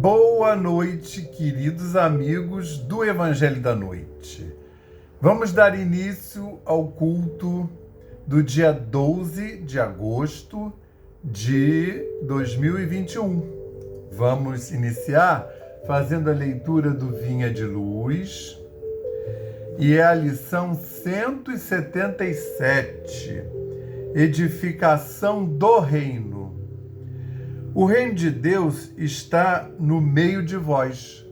Boa noite, queridos amigos do Evangelho da Noite. Vamos dar início ao culto do dia 12 de agosto de 2021. Vamos iniciar fazendo a leitura do Vinha de Luz e é a lição 177, Edificação do Reino. O reino de Deus está no meio de vós.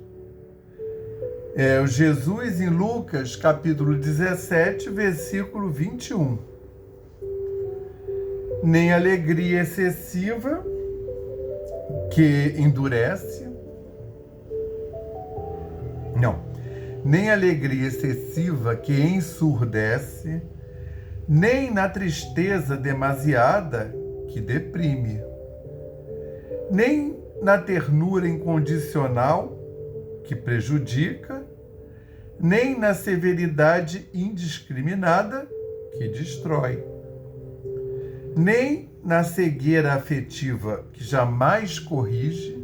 O Jesus em Lucas, capítulo 17, versículo 21. Nem alegria excessiva, que endurece. Não. Nem alegria excessiva, que ensurdece, nem na tristeza demasiada, que deprime. Nem na ternura incondicional, que prejudica, nem na severidade indiscriminada, que destrói, nem na cegueira afetiva, que jamais corrige,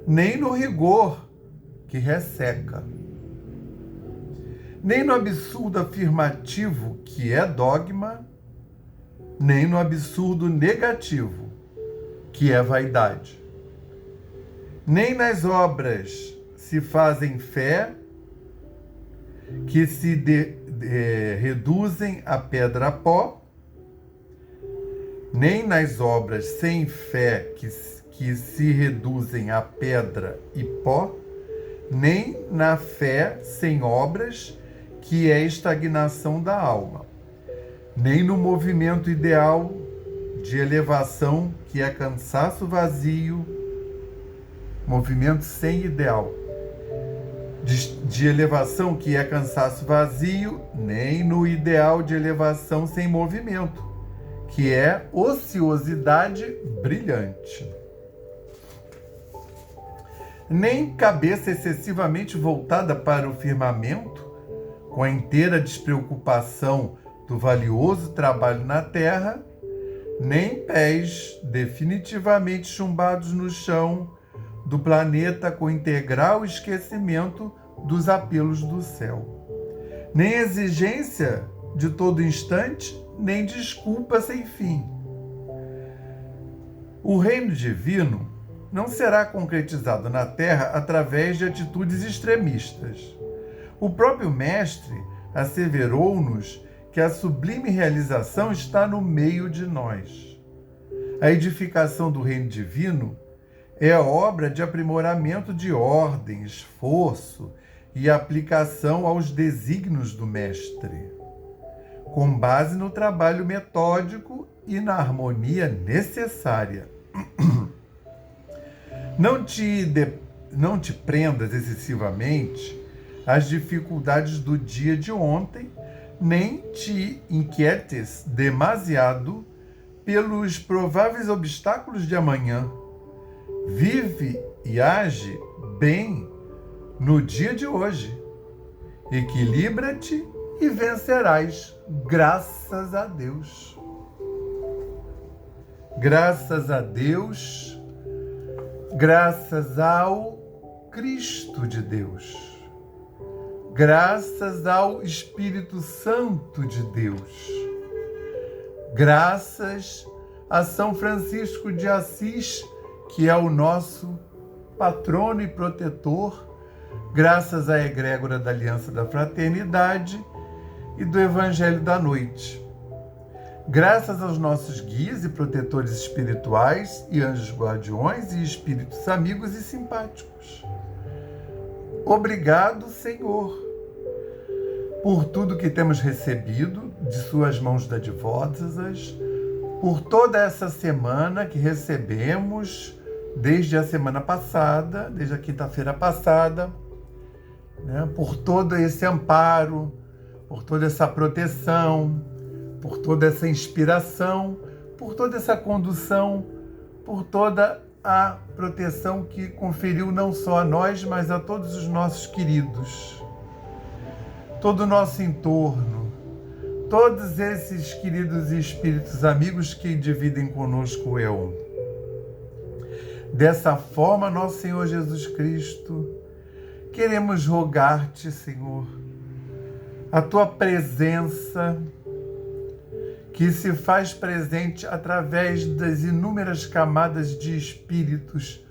nem no rigor, que resseca, nem no absurdo afirmativo, que é dogma, nem no absurdo negativo, que é vaidade. Nem nas obras se fazem fé, que se reduzem a pedra a pó, nem nas obras sem fé, que se reduzem a pedra e pó, nem na fé sem obras, que é estagnação da alma, nem no movimento ideal de elevação, que é cansaço vazio, movimento sem ideal, de elevação, que é cansaço vazio, nem no ideal de elevação sem movimento, que é ociosidade brilhante. Nem cabeça excessivamente voltada para o firmamento, com a inteira despreocupação do valioso trabalho na terra, nem pés definitivamente chumbados no chão do planeta com integral esquecimento dos apelos do céu. Nem exigência de todo instante, nem desculpa sem fim. O reino divino não será concretizado na Terra através de atitudes extremistas. O próprio Mestre asseverou-nos que a sublime realização está no meio de nós. A edificação do reino divino é a obra de aprimoramento de ordem, esforço e aplicação aos desígnios do Mestre, com base no trabalho metódico e na harmonia necessária. Não te prendas excessivamente às dificuldades do dia de ontem, nem te inquietes demasiado pelos prováveis obstáculos de amanhã. Vive e age bem no dia de hoje. Equilibra-te e vencerás, graças a Deus. Graças a Deus, graças ao Cristo de Deus. Graças ao Espírito Santo de Deus. Graças a São Francisco de Assis, que é o nosso patrono e protetor, graças à egrégora da Aliança da Fraternidade e do Evangelho da Noite. Graças aos nossos guias e protetores espirituais e anjos guardiões e espíritos amigos e simpáticos. Obrigado, Senhor, por tudo que temos recebido de suas mãos dadivosas, por toda essa semana que recebemos desde a semana passada, desde a quinta-feira passada, né? Por todo esse amparo, por toda essa proteção, por toda essa inspiração, por toda essa condução, por toda a proteção que conferiu não só a nós, mas a todos os nossos queridos, todo o nosso entorno, todos esses queridos espíritos amigos que dividem conosco o eu. Dessa forma, nosso Senhor Jesus Cristo, queremos rogar-te, Senhor, a tua presença que se faz presente através das inúmeras camadas de espíritos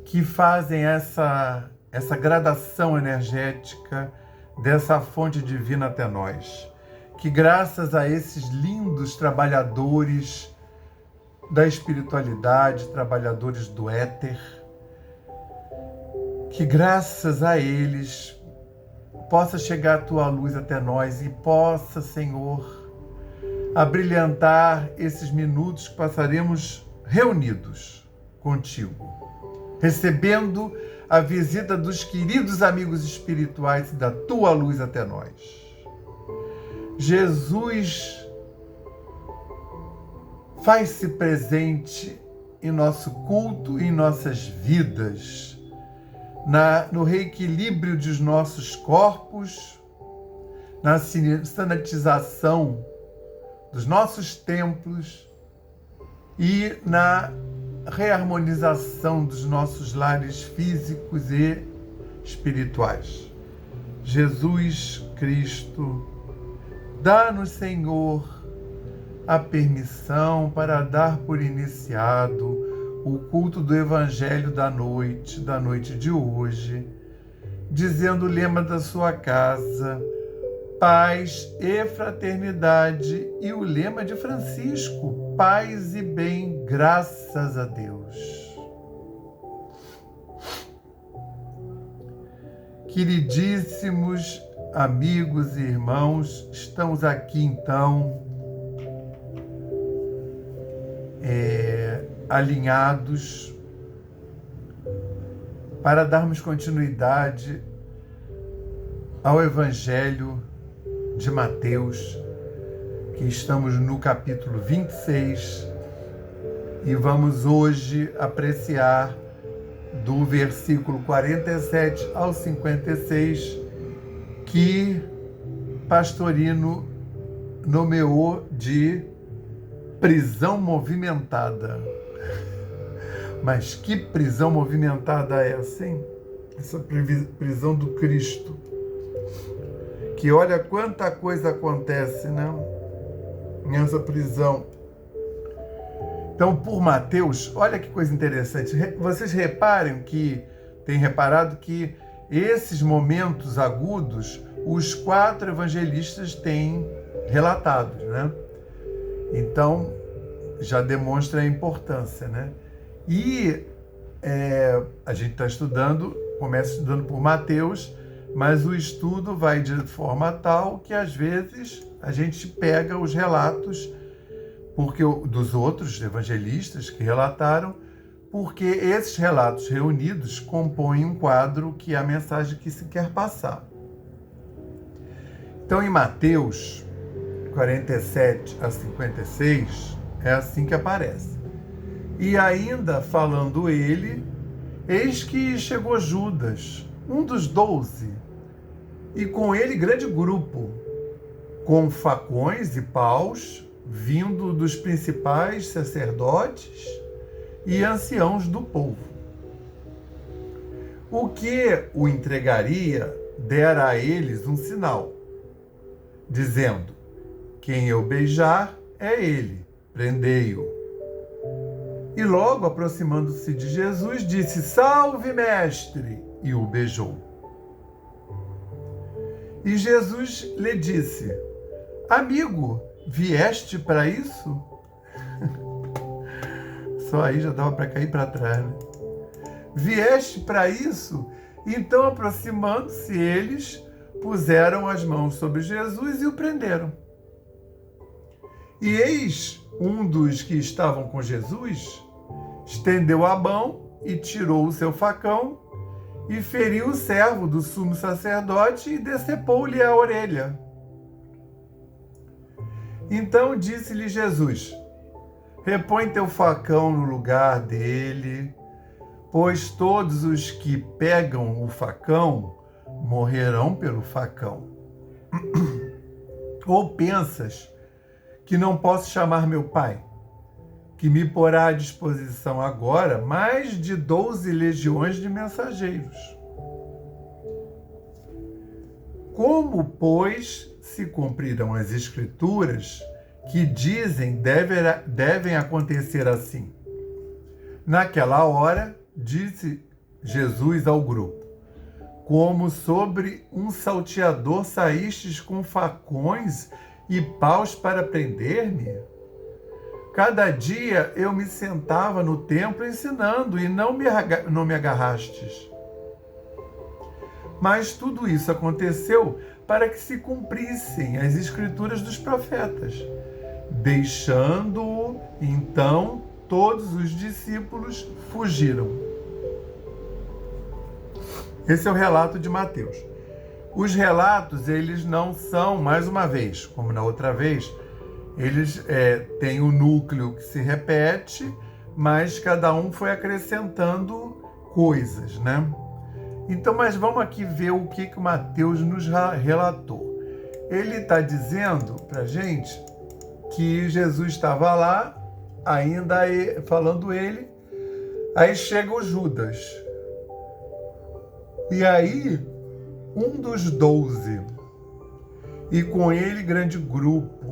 que fazem essa gradação energética dessa fonte divina até nós. Que graças a esses lindos trabalhadores da espiritualidade, trabalhadores do éter, que graças a eles possa chegar a tua luz até nós e possa, Senhor, abrilhantar esses minutos que passaremos reunidos contigo, recebendo a visita dos queridos amigos espirituais e da tua luz até nós. Jesus, faz-se presente em nosso culto e em nossas vidas, no reequilíbrio dos nossos corpos, na sanitização dos nossos templos e na reharmonização dos nossos lares físicos e espirituais. Jesus Cristo, dá-nos, Senhor, a permissão para dar por iniciado o culto do Evangelho da noite de hoje, dizendo o lema da sua casa, paz e fraternidade, e o lema de Francisco, paz e bem, graças a Deus. Queridíssimos amigos e irmãos, estamos aqui então alinhados para darmos continuidade ao Evangelho de Mateus, que estamos no capítulo 26 e vamos hoje apreciar do versículo 47 ao 56, que Pastorino nomeou de prisão movimentada. Mas que prisão movimentada é essa, hein? Essa prisão do Cristo. Que olha quanta coisa acontece, né? Nessa prisão. Então, por Mateus, olha que coisa interessante. Vocês têm reparado que esses momentos agudos, os 4 evangelistas têm relatado, né? Então, já demonstra a importância, né? E a gente está começa estudando por Mateus, mas o estudo vai de forma tal que, às vezes, a gente pega os relatos dos outros evangelistas que relataram, porque esses relatos reunidos compõem um quadro que é a mensagem que se quer passar. Então, em Mateus 47 a 56, é assim que aparece. E ainda falando ele, eis que chegou Judas, um dos 12, e com ele grande grupo, com facões e paus, vindo dos principais sacerdotes e anciãos do povo. O que o entregaria dera a eles um sinal, dizendo, quem eu beijar é ele, prendei-o. E logo, aproximando-se de Jesus, disse, salve, mestre, e o beijou. E Jesus lhe disse, amigo, vieste para isso? Só aí já dava para cair para trás, né? Vieste para isso? Então, aproximando-se eles, puseram as mãos sobre Jesus e o prenderam. E eis um dos que estavam com Jesus, estendeu a mão e tirou o seu facão e feriu o servo do sumo sacerdote e decepou-lhe a orelha. Então disse-lhe Jesus, repõe teu facão no lugar dele, pois todos os que pegam o facão morrerão pelo facão. Ou pensas que não posso chamar meu pai, que me porá à disposição agora mais de 12 legiões de mensageiros. Como, pois, se cumprirão as Escrituras que dizem devem acontecer assim? Naquela hora, disse Jesus ao grupo: como sobre um salteador saístes com facões e paus para prender-me? Cada dia eu me sentava no templo ensinando e não me agarrastes. Mas tudo isso aconteceu para que se cumprissem as escrituras dos profetas. Deixando-o, então, todos os discípulos fugiram. Esse é o relato de Mateus. Os relatos, eles não são, mais uma vez, como na outra vez, eles têm o núcleo que se repete, mas cada um foi acrescentando coisas, né? Então, mas vamos aqui ver o que o Mateus nos relatou. Ele está dizendo para a gente que Jesus estava lá, ainda falando ele, aí chega o Judas. E aí, um dos 12, e com ele grande grupo,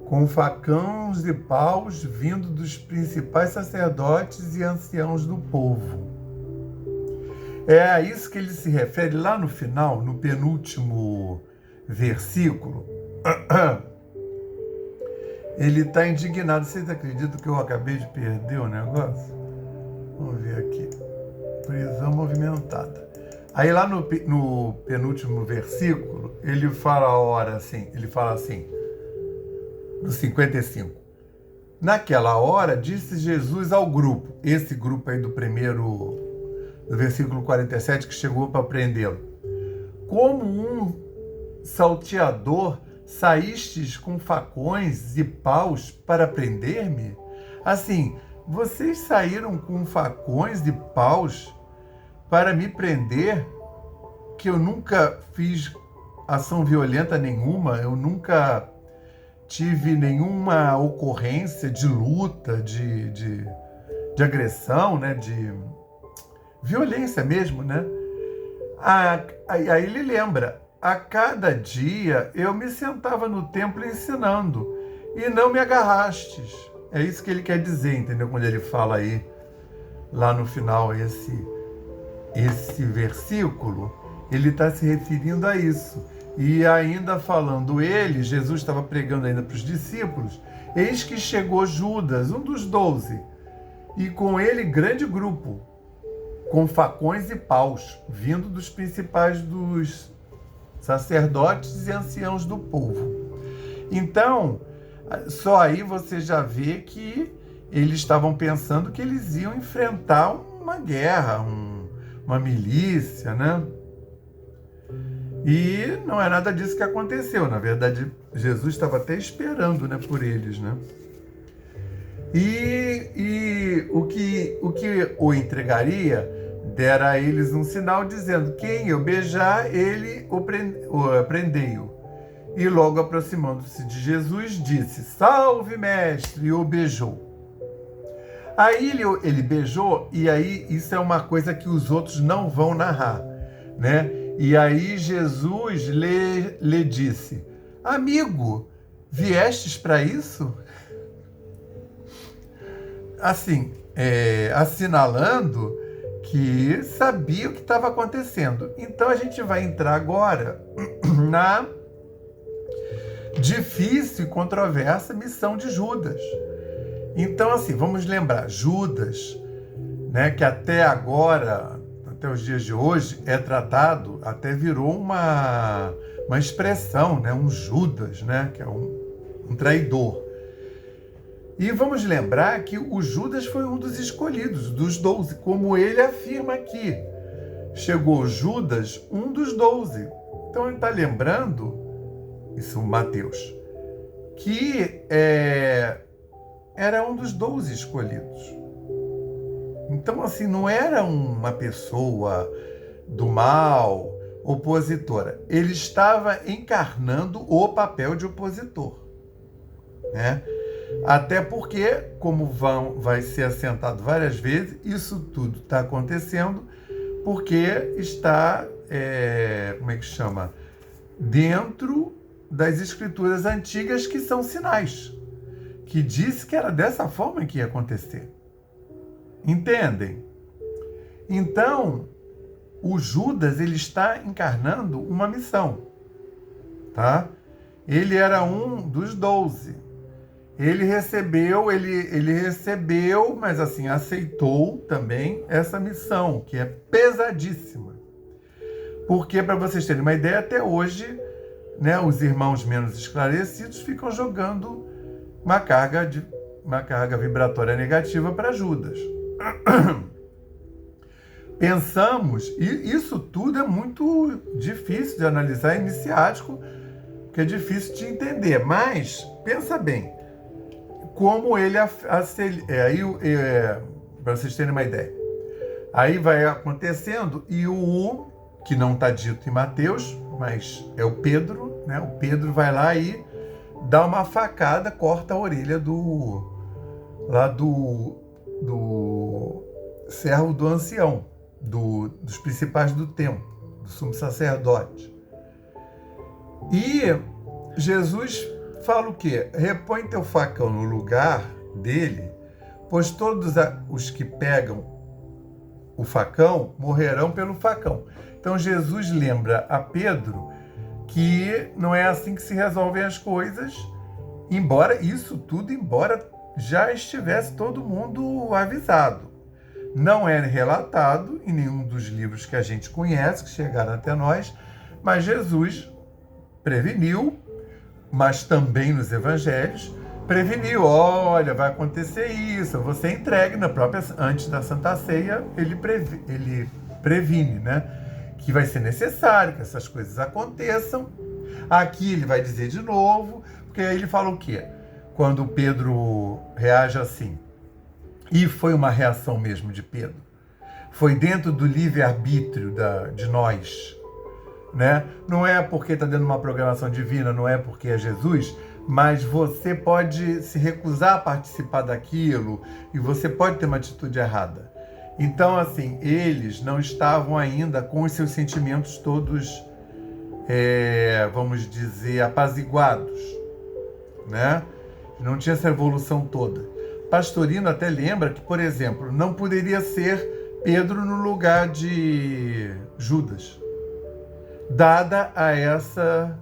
com facões e paus vindo dos principais sacerdotes e anciãos do povo. É a isso que ele se refere lá no final, no penúltimo versículo. Ele está indignado. Vocês acreditam que eu acabei de perder o negócio? Vamos ver aqui. Prisão movimentada. Aí lá no penúltimo versículo, ele fala assim, no 55. Naquela hora, disse Jesus ao grupo, esse grupo aí do versículo 47, que chegou para prendê-lo: como um salteador saístes com facões e paus para prender-me? Assim, vocês saíram com facões e paus para me prender, que eu nunca fiz ação violenta nenhuma, eu nunca tive nenhuma ocorrência de luta, de agressão, né? De violência mesmo, né? Aí ele lembra: a cada dia eu me sentava no templo ensinando e não me agarrastes. É isso que ele quer dizer, entendeu? Quando ele fala aí, lá no final, esse versículo, ele está se referindo a isso. E ainda falando Jesus estava pregando ainda para os discípulos: eis que chegou Judas, um dos 12, e com ele grande grupo, com facões e paus, vindo dos principais dos sacerdotes e anciãos do povo. Então, só aí você já vê que eles estavam pensando que eles iam enfrentar uma guerra, uma milícia, né? E não é nada disso que aconteceu. Na verdade, Jesus estava até esperando, né, por eles, né? E o que o entregaria dera a eles um sinal dizendo: quem eu beijar, ele prendei-o. E logo aproximando-se de Jesus, disse: salve, mestre, e o beijou. Aí ele beijou, e aí isso é uma coisa que os outros não vão narrar, né? E aí Jesus lhe disse: amigo, viestes para isso? Assim, assinalando que sabia o que estava acontecendo. Então a gente vai entrar agora na difícil e controversa missão de Judas. Então, assim, vamos lembrar, Judas, né, que até agora, até os dias de hoje, é tratado, até virou uma expressão, né, um Judas, né, que é um traidor. E vamos lembrar que o Judas foi um dos escolhidos, dos 12, como ele afirma aqui. Chegou Judas, um dos 12. Então ele está lembrando, isso Mateus, que era um dos 12 escolhidos. Então, assim, não era uma pessoa do mal, opositora. Ele estava encarnando o papel de opositor. né? Até porque, como vai ser assentado várias vezes, isso tudo está acontecendo porque está, como é que chama? Dentro das escrituras antigas, que são sinais, que disse que era dessa forma que ia acontecer. Entendem? Então, o Judas, ele está encarnando uma missão, tá? Ele era um dos 12. Ele recebeu, mas assim, aceitou também essa missão, que é pesadíssima. Porque, para vocês terem uma ideia, até hoje, né, os irmãos menos esclarecidos ficam jogando uma carga vibratória negativa para Judas. Pensamos, e isso tudo é muito difícil de analisar, é iniciático, porque é difícil de entender, mas pensa bem, como ele para vocês terem uma ideia. Aí vai acontecendo, e o que não está dito em Mateus, mas é o Pedro, né? O Pedro vai lá e dá uma facada, corta a orelha do servo do ancião, dos principais do templo, do sumo sacerdote. E Jesus fala o quê? Repõe teu facão no lugar dele, pois todos os que pegam o facão morrerão pelo facão. Então Jesus lembra a Pedro que não é assim que se resolvem as coisas, embora já estivesse todo mundo avisado. Não é relatado em nenhum dos livros que a gente conhece, que chegaram até nós, mas Jesus preveniu, mas também nos evangelhos, preveniu, olha, vai acontecer isso, você entregue na própria, antes da Santa Ceia, ele previne, né? Que vai ser necessário que essas coisas aconteçam. Aqui ele vai dizer de novo, porque aí ele fala o quê? Quando Pedro reage assim, e foi uma reação mesmo de Pedro, foi dentro do livre-arbítrio de nós, né? Não é porque está dentro de uma programação divina, não é porque é Jesus, mas você pode se recusar a participar daquilo e você pode ter uma atitude errada. Então, assim, eles não estavam ainda com os seus sentimentos todos, vamos dizer, apaziguados, né? Não tinha essa evolução toda. Pastorino até lembra que, por exemplo, não poderia ser Pedro no lugar de Judas, dada a essa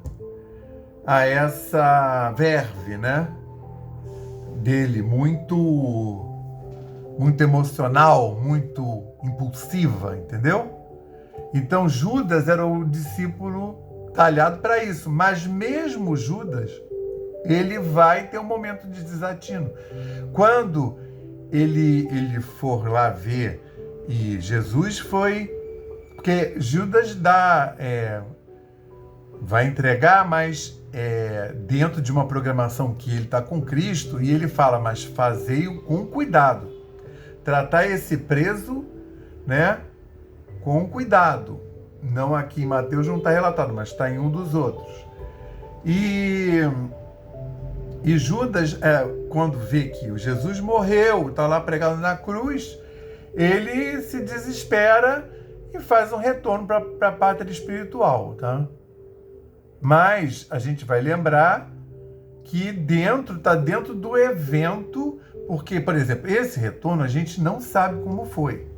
verve, né, dele, muito emocional, muito impulsiva, entendeu? Então Judas era o discípulo talhado para isso, mas mesmo Judas, ele vai ter um momento de desatino. Quando ele for lá ver, e Jesus foi... Porque Judas vai entregar, mas dentro de uma programação que ele está com Cristo, e ele fala, mas fazei-o com cuidado. Tratar esse preso, né, com cuidado. Não aqui em Mateus não está relatado, mas está em um dos outros. E Judas, quando vê que o Jesus morreu, está lá pregado na cruz, ele se desespera e faz um retorno para a pátria espiritual, tá? Mas a gente vai lembrar que está dentro do evento, porque, por exemplo, esse retorno a gente não sabe como foi.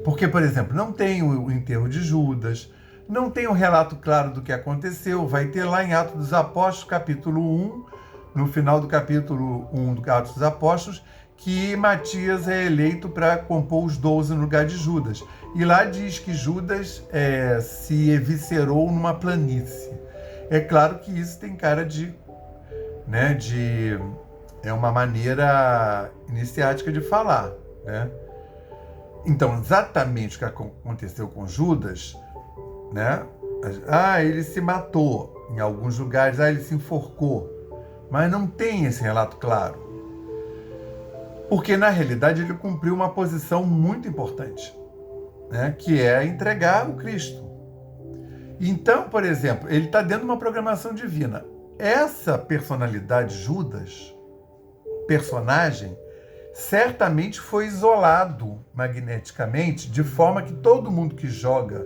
Porque, por exemplo, não tem o enterro de Judas, não tem um relato claro do que aconteceu, vai ter lá em Atos dos Apóstolos, capítulo 1, no final do capítulo 1 do Atos dos Apóstolos, que Matias é eleito para compor os 12 no lugar de Judas. E lá diz que Judas se eviscerou numa planície. É claro que isso tem cara é uma maneira iniciática de falar, né? Então, exatamente o que aconteceu com Judas, né? Ele se matou. Em alguns lugares, ele se enforcou. Mas não tem esse relato claro. Porque, na realidade, ele cumpriu uma posição muito importante, né? Que é entregar o Cristo. Então, por exemplo, ele está dentro de uma programação divina. essa personalidade, Judas, personagem, certamente foi isolado magneticamente, de forma que todo mundo que joga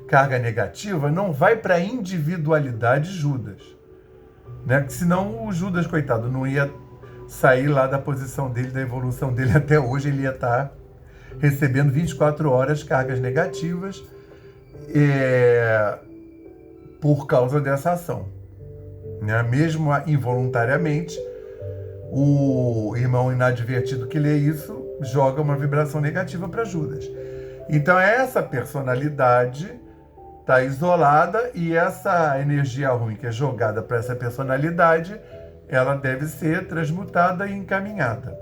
carga negativa não vai para a individualidade Judas, né? Senão o Judas, coitado, não ia sair lá da posição dele, da evolução dele até hoje, ele ia estar recebendo 24 horas cargas negativas por causa dessa ação, né? Mesmo involuntariamente, o irmão inadvertido que lê isso joga uma vibração negativa para Judas. Então essa personalidade está isolada e essa energia ruim que é jogada para essa personalidade, ela deve ser transmutada e encaminhada,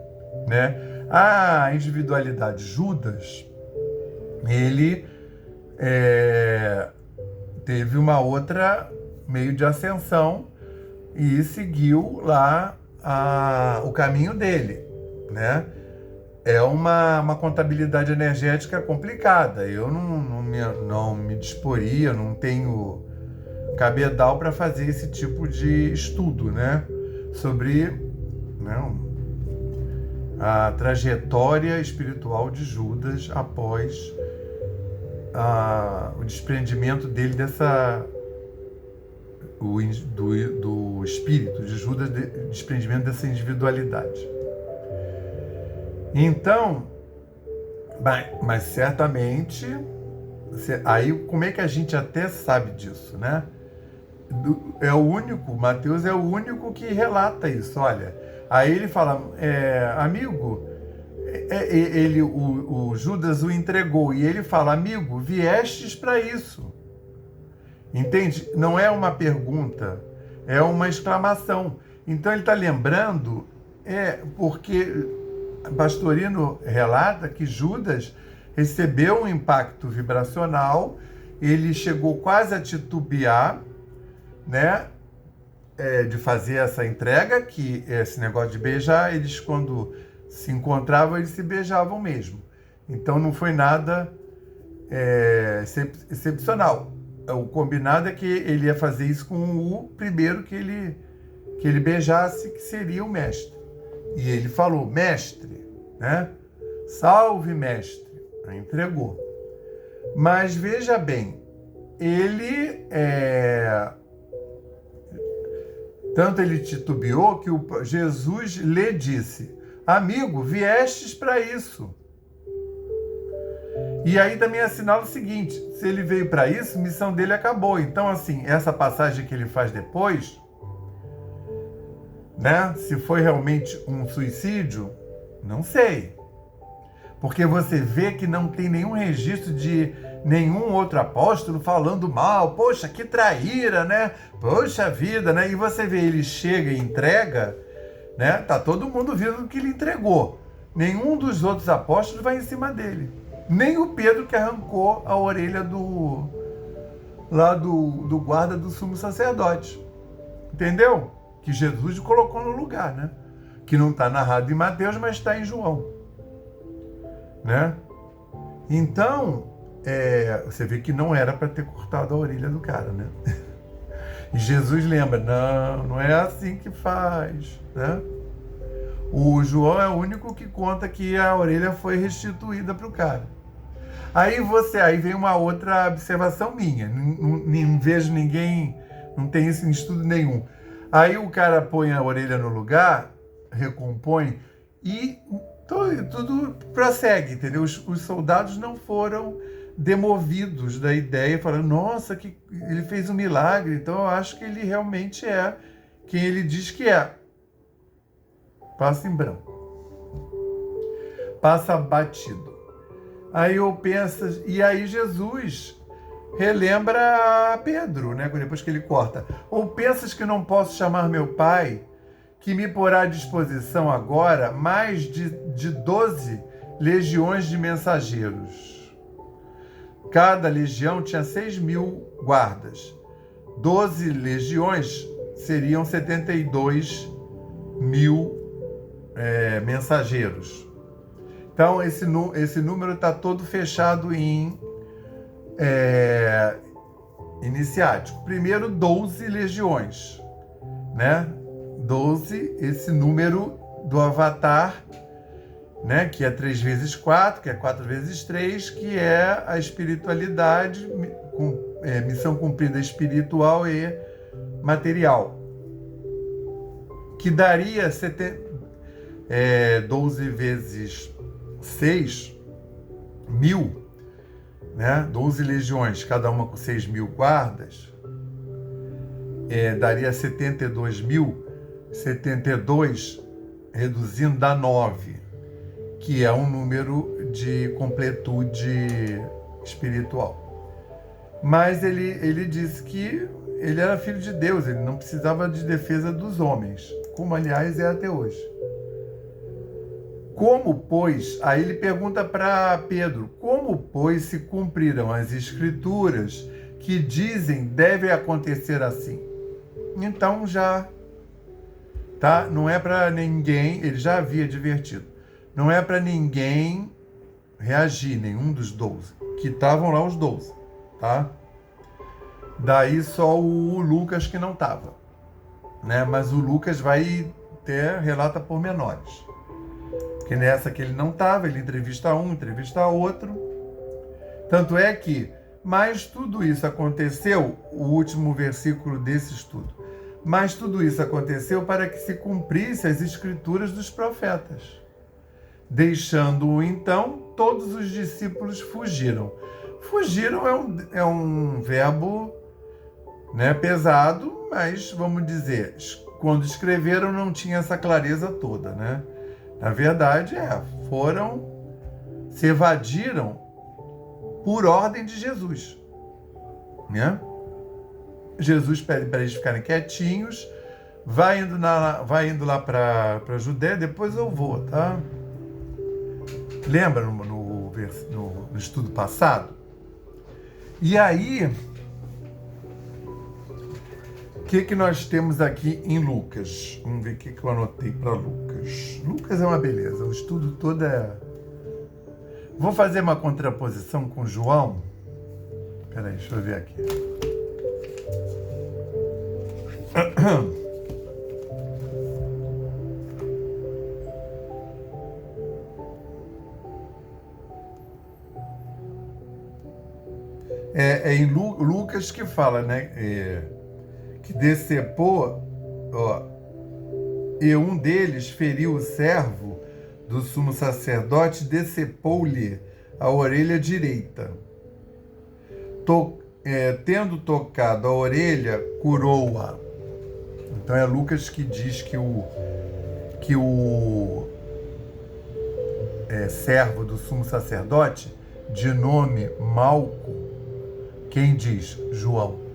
né? A individualidade Judas, ele teve uma outra meio de ascensão e seguiu lá o caminho dele, né? É uma contabilidade energética complicada. Eu não me disporia, não tenho cabedal para fazer esse tipo de estudo, né? Sobre, né, a trajetória espiritual de Judas após o desprendimento dele do espírito de Judas, desprendimento dessa individualidade. Então, mas certamente, aí como é que a gente até sabe disso, né? É o único, Mateus é o único que relata isso. Olha, aí ele fala, amigo, o Judas o entregou, e ele fala, amigo, viestes para isso. Entende? Não é uma pergunta, é uma exclamação. Então ele está lembrando, porque Pastorino relata que Judas recebeu um impacto vibracional, ele chegou quase a titubear, né, de fazer essa entrega, que esse negócio de beijar, eles quando se encontravam, eles se beijavam mesmo. Então não foi nada excepcional. O combinado é que ele ia fazer isso com o primeiro que ele beijasse, que seria o mestre. E ele falou, mestre, né? Salve, mestre. Aí entregou. Mas veja bem, ele tanto ele titubeou que Jesus lhe disse, amigo, viestes para isso. E aí também assinala o seguinte, se ele veio para isso, a missão dele acabou. Então, assim, essa passagem que ele faz depois, né? Se foi realmente um suicídio, não sei. Porque você vê que não tem nenhum registro de nenhum outro apóstolo falando mal. Poxa, que traíra, né? Poxa vida, né? E você vê, ele chega e entrega, né? Tá todo mundo vendo que ele entregou. Nenhum dos outros apóstolos vai em cima dele. Nem o Pedro, que arrancou a orelha do guarda do sumo sacerdote. Entendeu? Que Jesus colocou no lugar, né? Que não está narrado em Mateus, mas está em João, né? Então, você vê que não era para ter cortado a orelha do cara, né? E Jesus lembra, não é assim que faz, né? O João é o único que conta que a orelha foi restituída para o cara. Aí vem uma outra observação minha, não vejo ninguém, não tem isso em estudo nenhum. Aí o cara põe a orelha no lugar, recompõe e tudo prossegue, entendeu? Os soldados não foram demovidos da ideia, falando, nossa, que ele fez um milagre, então eu acho que ele realmente é quem ele diz que é. Passa em branco. Passa batido. Aí eu penso, e aí Jesus relembra a Pedro, né? Depois que ele corta. Ou pensas que não posso chamar meu pai, que me porá à disposição agora mais de 12 legiões de mensageiros. Cada legião tinha 6.000 guardas. 12 legiões seriam 72.000 mensageiros. Então, esse número está todo fechado em iniciático. Primeiro, 12 legiões. né? 12, esse número do avatar, né? Que é 3 vezes 4, que é 4 vezes 3, que é a espiritualidade, missão cumprida espiritual e material, que daria 12 vezes 6, 1000, né? 12 legiões, cada uma com 6.000 guardas, daria 72.000, 72 reduzindo dá 9, que é um número de completude espiritual. Mas ele disse que ele era filho de Deus, ele não precisava de defesa dos homens, como aliás é até hoje. Como, pois, aí ele pergunta para Pedro, como, pois, se cumprirão as escrituras que dizem deve acontecer assim? Então já, tá? Não é para ninguém, ele já havia advertido, não é para ninguém reagir, nenhum dos 12, que estavam lá os 12, tá? Daí só o Lucas que não estava, né? Mas o Lucas relata pormenores. Porque nessa que ele não estava, ele entrevista um, entrevista outro. Tanto é que, mas tudo isso aconteceu, o último versículo desse estudo, mas tudo isso aconteceu para que se cumprisse as escrituras dos profetas. Deixando-o então, todos os discípulos fugiram. Fugiram é um verbo, né, pesado, mas vamos dizer, quando escreveram não tinha essa clareza toda, né? Na verdade, se evadiram por ordem de Jesus, né? Jesus pede para eles ficarem quietinhos, vai indo lá para a Judéia, depois eu vou, tá? Lembra no estudo passado? E aí, o que nós temos aqui em Lucas? Vamos ver o que eu anotei para Lucas. Lucas é uma beleza, o estudo todo é... Vou fazer uma contraposição com João. Peraí, deixa eu ver aqui. É em Lucas que fala, né? Que decepou, e um deles feriu o servo do sumo sacerdote, decepou-lhe a orelha direita. Tendo tocado a orelha, curou-a. Então é Lucas que diz que o servo do sumo sacerdote, de nome Malco, quem diz? João.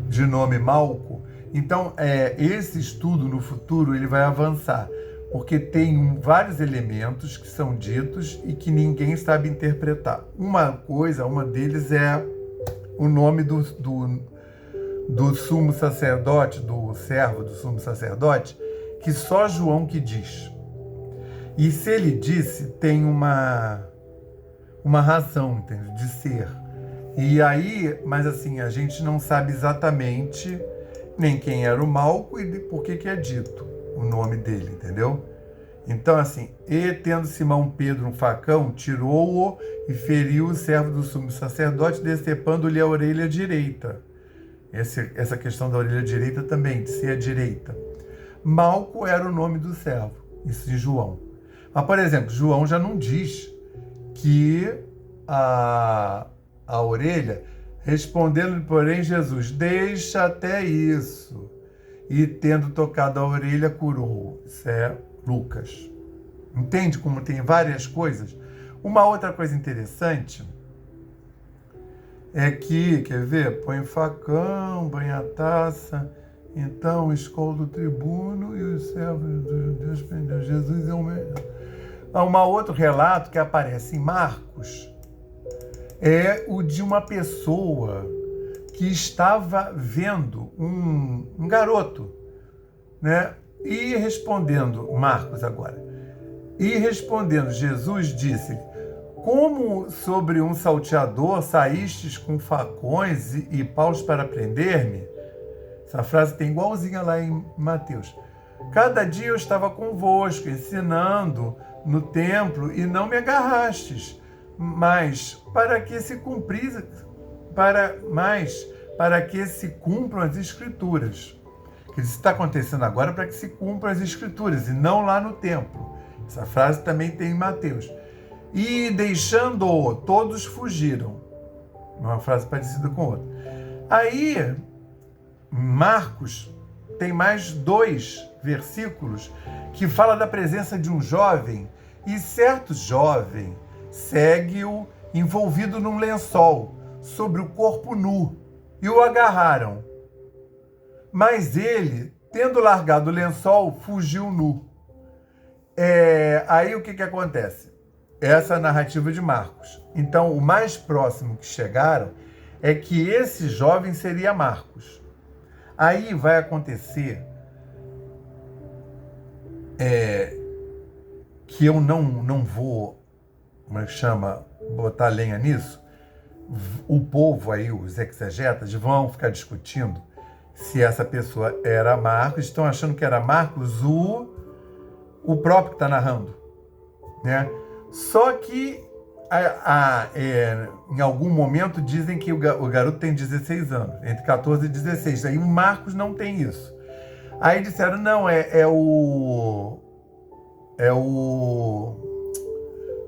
De nome Malco. Então, esse estudo no futuro ele vai avançar, porque tem vários elementos que são ditos e que ninguém sabe interpretar. Uma deles é o nome do sumo sacerdote, do servo do sumo sacerdote, que só João que diz. E se ele disse, tem uma razão, entende? De ser. E aí, mas assim, a gente não sabe exatamente nem quem era o Malco e por que é dito o nome dele, entendeu? Então, assim, e tendo Simão Pedro um facão, tirou-o e feriu o servo do sumo sacerdote, decepando-lhe a orelha direita. Essa questão da orelha direita também, de ser a direita. Malco era o nome do servo, isso em João. Mas, por exemplo, João já não diz que a orelha, respondendo-lhe, porém, Jesus, deixa até isso. E tendo tocado a orelha, curou. Isso é Lucas. Entende como tem várias coisas? Uma outra coisa interessante é que, quer ver? Põe facão, banha a taça, então escolta o tribuno e os servos de Deus prendeu. Jesus é o melhor. Há um outro relato que aparece em Marcos, é o de uma pessoa que estava vendo um garoto, né? E respondendo, Marcos agora, e respondendo, Jesus disse: como sobre um salteador saístes com facões e paus para prender-me? Essa frase tem igualzinha lá em Mateus. Cada dia eu estava convosco, ensinando no templo, e não me agarrastes, mas para que se cumprisse, para que se cumpram as Escrituras. Que isso está acontecendo agora para que se cumpram as Escrituras, e não lá no templo. Essa frase também tem em Mateus. E deixando-o, todos fugiram. Uma frase parecida com outra. Aí, Marcos tem mais 2 versículos que fala da presença de um jovem, e certo jovem segue-o envolvido num lençol sobre o corpo nu, e o agarraram. Mas ele, tendo largado o lençol, fugiu nu. Aí o que acontece? Essa é a narrativa de Marcos. Então, o mais próximo que chegaram é que esse jovem seria Marcos. Aí vai acontecer que eu não vou, como é que chama, botar lenha nisso. O povo aí, os exegetas, vão ficar discutindo se essa pessoa era Marcos. Estão achando que era Marcos o próprio que está narrando, né? Só que em algum momento dizem que o garoto tem 16 anos, entre 14 e 16. Aí o Marcos não tem isso. Aí disseram, não, é o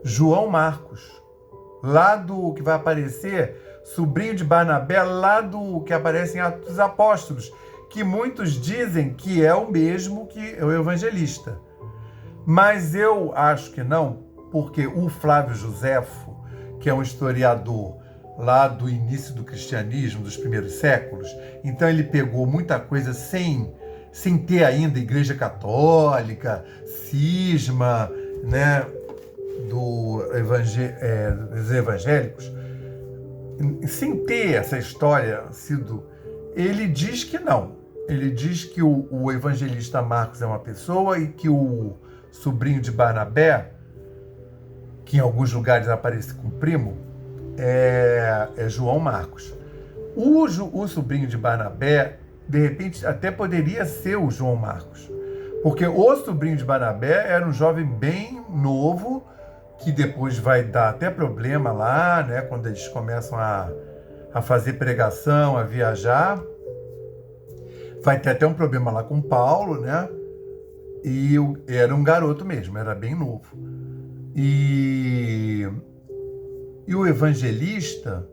João Marcos, lá do que vai aparecer, sobrinho de Barnabé, lá do que aparece em Atos dos Apóstolos, que muitos dizem que é o mesmo que o evangelista. Mas eu acho que não, porque o Flávio Joséfo, que é um historiador lá do início do cristianismo, dos primeiros séculos, então ele pegou muita coisa sem ter ainda Igreja Católica, cisma, né, dos evangélicos, sem ter essa história sido... Ele diz que não. Ele diz que o evangelista Marcos é uma pessoa e que o sobrinho de Barnabé, que em alguns lugares aparece com primo, é João Marcos. O sobrinho de Barnabé, de repente, até poderia ser o João Marcos, porque o sobrinho de Barnabé era um jovem bem novo, que depois vai dar até problema lá, né, quando eles começam a fazer pregação, a viajar. Vai ter até um problema lá com Paulo, né? E era um garoto mesmo, era bem novo. E o evangelista,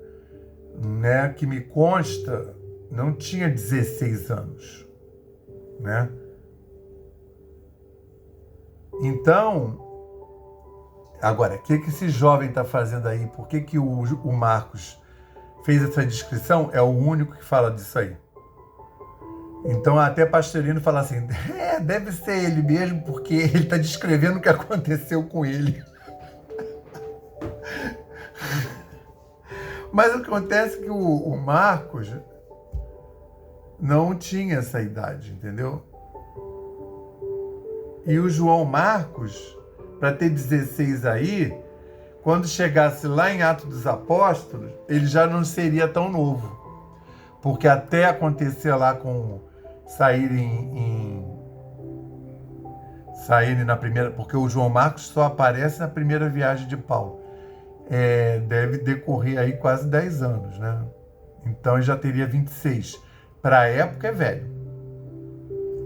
né, que me consta, não tinha 16 anos, né? Então, agora, o que esse jovem está fazendo aí? Por que o Marcos fez essa descrição? É o único que fala disso aí. Então, até Pastorino fala assim, deve ser ele mesmo, porque ele está descrevendo o que aconteceu com ele. Mas o que acontece é que o Marcos não tinha essa idade, entendeu? E o João Marcos, para ter 16 aí, quando chegasse lá em Atos dos Apóstolos, ele já não seria tão novo. Porque até acontecer lá com saírem na primeira... Porque o João Marcos só aparece na primeira viagem de Paulo. Deve decorrer aí quase 10 anos, né? Então ele já teria 26. Para a época é velho.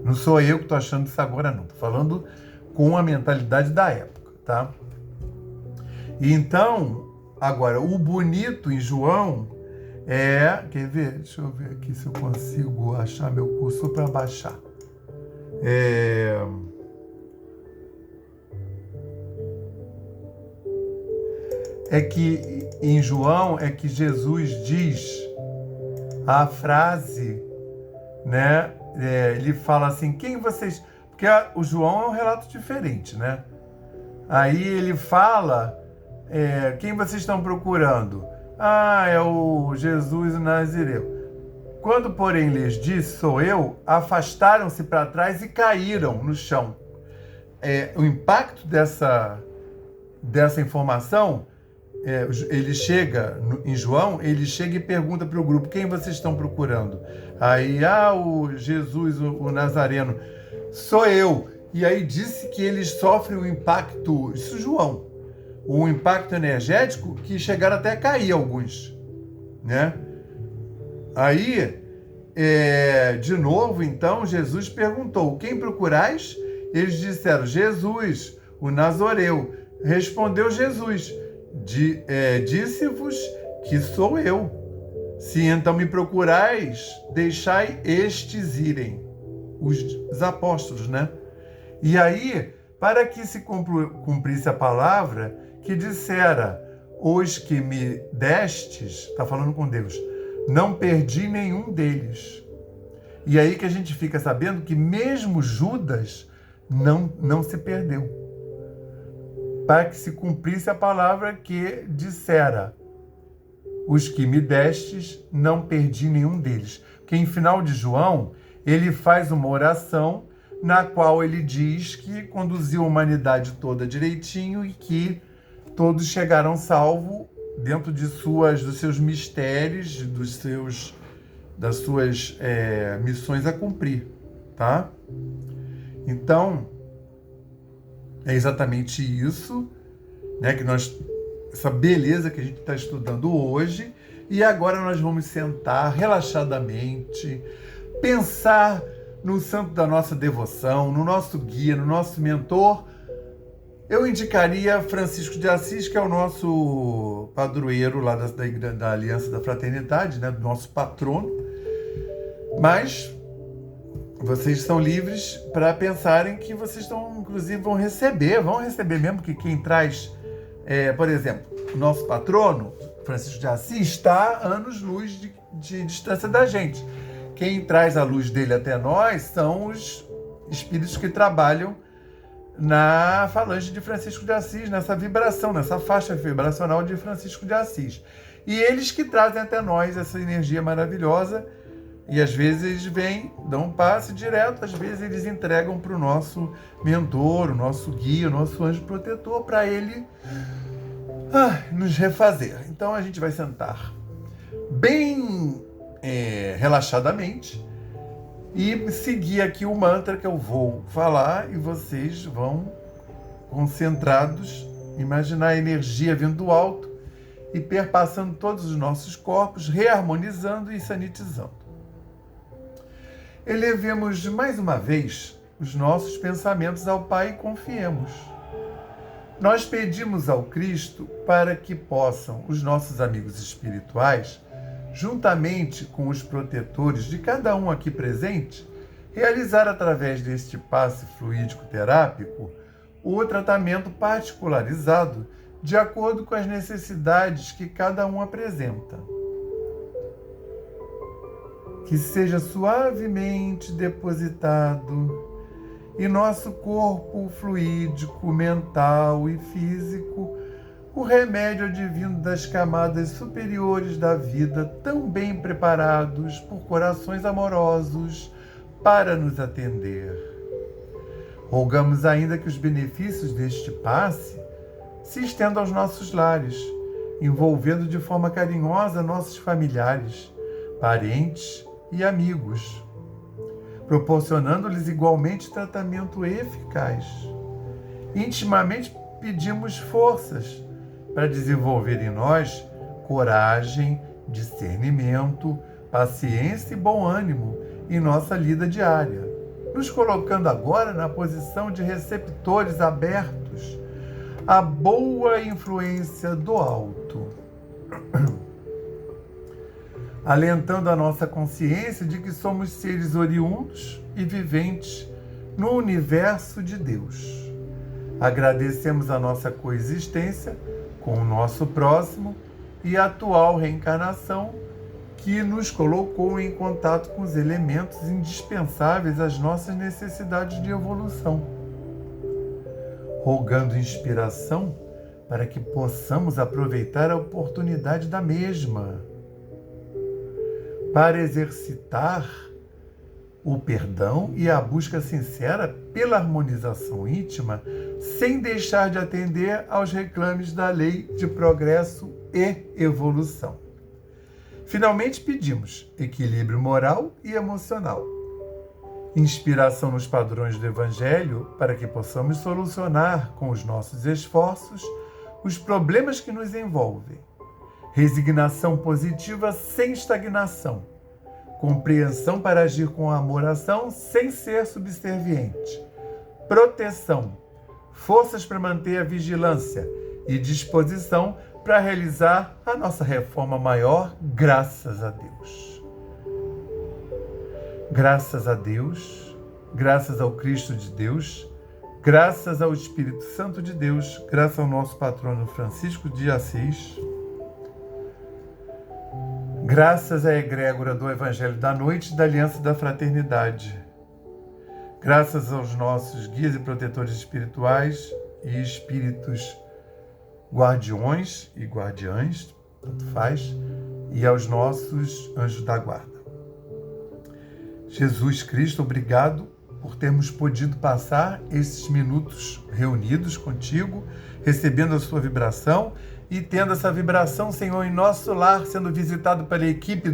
Não sou eu que estou achando isso agora, não. Estou falando com a mentalidade da época, tá? E então, agora, o bonito em João quer ver? Deixa eu ver aqui se eu consigo achar meu curso para baixar. É que em João é que Jesus diz a frase, né? Ele fala assim, quem vocês... Porque o João é um relato diferente, né? Aí ele fala, quem vocês estão procurando? É o Jesus o Nazireu. Quando, porém, lhes disse, sou eu, afastaram-se para trás e caíram no chão. O impacto dessa informação ele chega, em João, ele chega e pergunta para o grupo: quem vocês estão procurando? Aí, o Jesus, o Nazareno, sou eu. E aí disse que eles sofrem o impacto, isso João, o impacto energético que chegaram até a cair alguns, né? Aí, de novo, então, Jesus perguntou: quem procurais? Eles disseram: Jesus, o Nazoreu. Respondeu Jesus: disse-vos que sou eu. Se então me procurais, deixai estes irem. Os apóstolos, né? E aí, para que se cumprisse a palavra que dissera: os que me destes, está falando com Deus, não perdi nenhum deles. E aí que a gente fica sabendo que mesmo Judas não se perdeu. Para que se cumprisse a palavra que dissera: os que me destes, não perdi nenhum deles. Porque em final de João, ele faz uma oração na qual ele diz que conduziu a humanidade toda direitinho e que todos chegaram salvos dentro dos seus mistérios, das suas missões a cumprir, tá? Então, é exatamente isso, né, essa beleza que a gente está estudando hoje. E agora nós vamos sentar relaxadamente, pensar no santo da nossa devoção, no nosso guia, no nosso mentor. Eu indicaria Francisco de Assis, que é o nosso padroeiro lá da Aliança da Fraternidade, né, do nosso patrono. Mas vocês são livres para pensarem que vocês inclusive, vão receber mesmo, que quem traz, por exemplo, o nosso patrono, Francisco de Assis, está a anos-luz de distância da gente. Quem traz a luz dele até nós são os espíritos que trabalham na falange de Francisco de Assis, nessa vibração, nessa faixa vibracional de Francisco de Assis. E eles que trazem até nós essa energia maravilhosa. E às vezes vêm, dão um passe direto, às vezes eles entregam para o nosso mentor, o nosso guia, o nosso anjo protetor, para ele nos refazer. Então a gente vai sentar bem relaxadamente e seguir aqui o mantra que eu vou falar, e vocês vão, concentrados, imaginar a energia vindo do alto e perpassando todos os nossos corpos, reharmonizando e sanitizando. Elevemos mais uma vez os nossos pensamentos ao Pai e confiemos. Nós pedimos ao Cristo para que possam os nossos amigos espirituais, juntamente com os protetores de cada um aqui presente, realizar através deste passe fluídico terápico o tratamento particularizado de acordo com as necessidades que cada um apresenta. Que seja suavemente depositado em nosso corpo fluídico, mental e físico o remédio advindo das camadas superiores da vida, tão bem preparados por corações amorosos para nos atender. Rogamos ainda que os benefícios deste passe se estendam aos nossos lares, envolvendo de forma carinhosa nossos familiares, parentes e amigos, proporcionando-lhes igualmente tratamento eficaz. Intimamente pedimos forças para desenvolver em nós coragem, discernimento, paciência e bom ânimo em nossa lida diária, nos colocando agora na posição de receptores abertos à boa influência do alto, alentando a nossa consciência de que somos seres oriundos e viventes no universo de Deus. Agradecemos a nossa coexistência com o nosso próximo e a atual reencarnação que nos colocou em contato com os elementos indispensáveis às nossas necessidades de evolução, rogando inspiração para que possamos aproveitar a oportunidade da mesma, para exercitar o perdão e a busca sincera pela harmonização íntima sem deixar de atender aos reclames da lei de progresso e evolução. Finalmente, pedimos equilíbrio moral e emocional, inspiração nos padrões do Evangelho para que possamos solucionar com os nossos esforços os problemas que nos envolvem, resignação positiva sem estagnação, compreensão para agir com amor-ação sem ser subserviente, proteção, forças para manter a vigilância e disposição para realizar a nossa reforma maior, graças a Deus. Graças a Deus, graças ao Cristo de Deus, graças ao Espírito Santo de Deus, graças ao nosso patrono Francisco de Assis, graças à egrégora do Evangelho da Noite e da Aliança da Fraternidade, graças aos nossos guias e protetores espirituais e espíritos guardiões e guardiãs, tanto faz, e aos nossos anjos da guarda. Jesus Cristo, obrigado por termos podido passar esses minutos reunidos contigo, recebendo a sua vibração e tendo essa vibração, Senhor, em nosso lar, sendo visitado pela equipe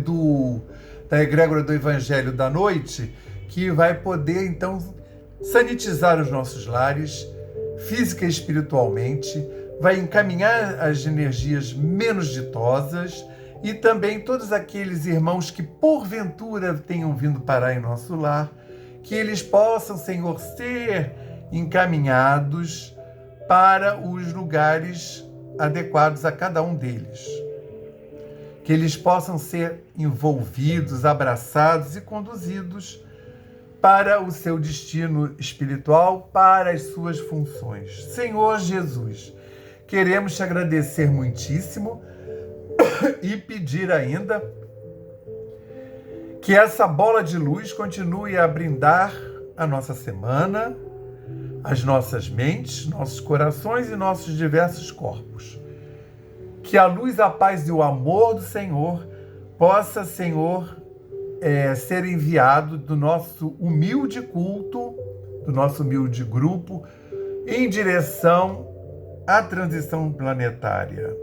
da egrégora do Evangelho da Noite, que vai poder, então, sanitizar os nossos lares, física e espiritualmente, vai encaminhar as energias menos ditosas e também todos aqueles irmãos que, porventura, tenham vindo parar em nosso lar, que eles possam, Senhor, ser encaminhados para os lugares adequados a cada um deles. Que eles possam ser envolvidos, abraçados e conduzidos para o seu destino espiritual, para as suas funções. Senhor Jesus, queremos te agradecer muitíssimo e pedir ainda que essa bola de luz continue a brindar a nossa semana, as nossas mentes, nossos corações e nossos diversos corpos. Que a luz, a paz e o amor do Senhor possa, Senhor, ser enviado do nosso humilde culto, do nosso humilde grupo, em direção à transição planetária,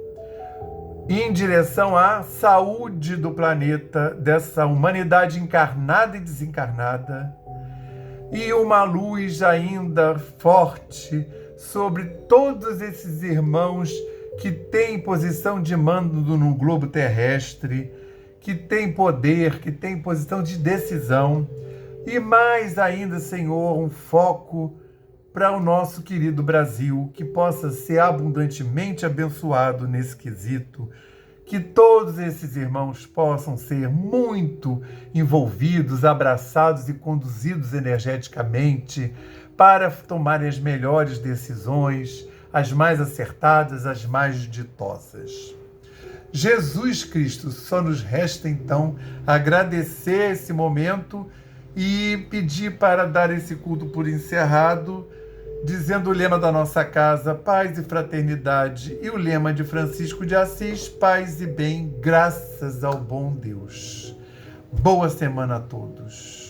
em direção à saúde do planeta, dessa humanidade encarnada e desencarnada, e uma luz ainda forte sobre todos esses irmãos que têm posição de mando no globo terrestre, que têm poder, que têm posição de decisão, e mais ainda, Senhor, um foco para o nosso querido Brasil, que possa ser abundantemente abençoado nesse quesito, que todos esses irmãos possam ser muito envolvidos, abraçados e conduzidos energeticamente para tomarem as melhores decisões, as mais acertadas, as mais ditosas. Jesus Cristo, só nos resta então agradecer esse momento e pedir para dar esse culto por encerrado, dizendo o lema da nossa casa, paz e fraternidade, e o lema de Francisco de Assis, paz e bem, graças ao bom Deus. Boa semana a todos.